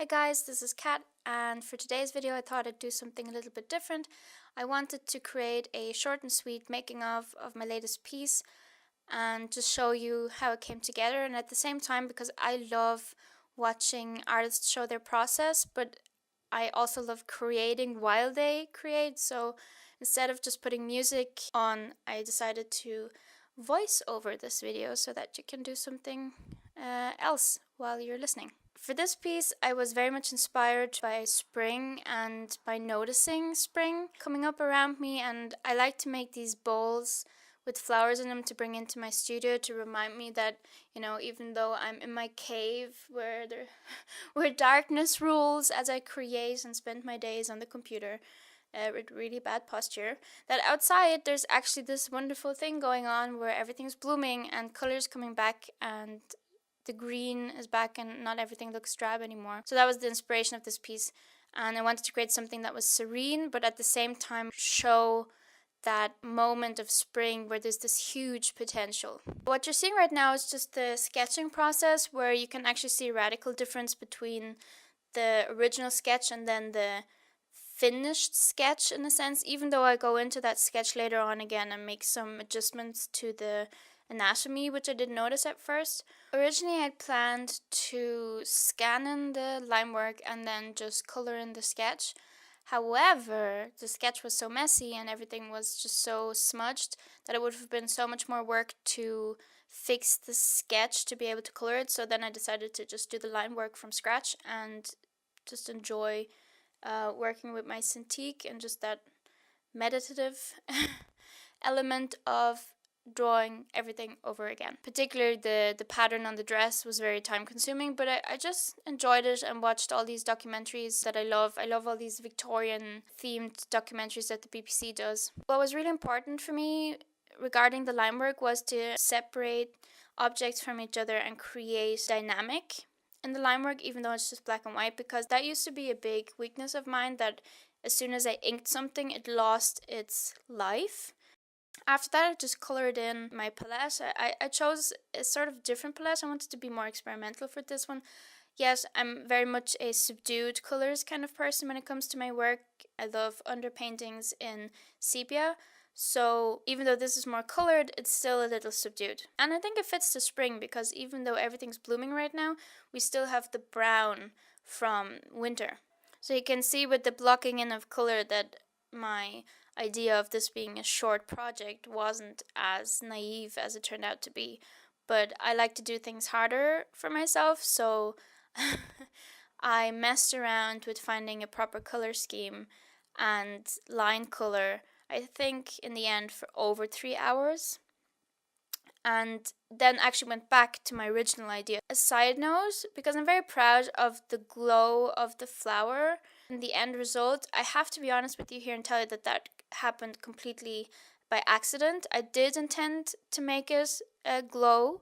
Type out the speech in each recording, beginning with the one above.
Hey guys, this is Kat, and for today's video I thought I'd do something a little bit different. I wanted to create a short and sweet making of my latest piece and just show you how it came together, and at the same time, because I love watching artists show their process, but I also love creating while they create, so instead of just putting music on, I decided to voice over this video so that you can do something else while you're listening. For this piece, I was very much inspired by spring and by noticing spring coming up around me, and I like to make these bowls with flowers in them to bring into my studio to remind me that, you know, even though I'm in my cave where where darkness rules as I create and spend my days on the computer with really bad posture, that outside there's actually this wonderful thing going on where everything's blooming and colors coming back and the green is back and not everything looks drab anymore. So that was the inspiration of this piece, and I wanted to create something that was serene but at the same time show that moment of spring where there's this huge potential. What you're seeing right now is just the sketching process, where you can actually see a radical difference between the original sketch and then the finished sketch, in a sense, even though I go into that sketch later on again and make some adjustments to the anatomy, which I didn't notice at first. Originally I had planned to scan in the line work and then just color in the sketch. However, the sketch was so messy and everything was just so smudged that it would have been so much more work to fix the sketch to be able to color it. So then I decided to just do the line work from scratch and just enjoy working with my Cintiq and just that meditative element of drawing everything over again. Particularly the pattern on the dress was very time consuming, but I just enjoyed it and watched all these documentaries that I love. I love all these Victorian themed documentaries that the BBC does. What was really important for me regarding the line work was to separate objects from each other and create dynamic in the line work, even though it's just black and white, because that used to be a big weakness of mine, that as soon as I inked something it lost its life. After that, I just colored in my palette. I chose a sort of different palette. I wanted to be more experimental for this one. Yes, I'm very much a subdued colors kind of person when it comes to my work. I love underpaintings in sepia. So even though this is more colored, it's still a little subdued. And I think it fits the spring, because even though everything's blooming right now, we still have the brown from winter. So you can see with the blocking in of color that my idea of this being a short project wasn't as naive as it turned out to be. But I like to do things harder for myself, so I messed around with finding a proper color scheme and line color, I think in the end for over 3 hours, and then actually went back to my original idea. A side note, because I'm very proud of the glow of the flower and the end result, I have to be honest with you here and tell you that that happened completely by accident. I did intend to make it a glow.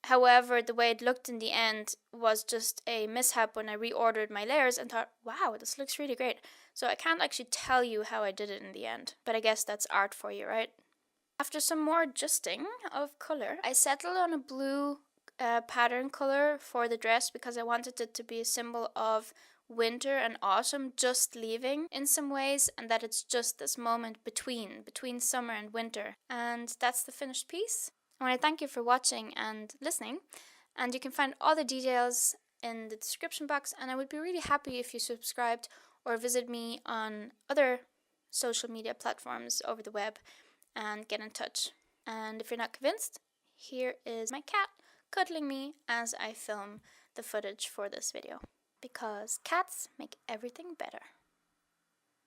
However, the way it looked in the end was just a mishap when I reordered my layers and thought, wow, this looks really great. So I can't actually tell you how I did it in the end, but I guess that's art for you, right? After some more adjusting of color, I settled on a blue pattern color for the dress, because I wanted it to be a symbol of winter and autumn just leaving in some ways, and that it's just this moment between summer and winter. And that's the finished piece. I want to thank you for watching and listening, and you can find all the details in the description box, and I would be really happy if you subscribed or visit me on other social media platforms over the web and get in touch. And if you're not convinced, here is my cat cuddling me as I film the footage for this video, because cats make everything better.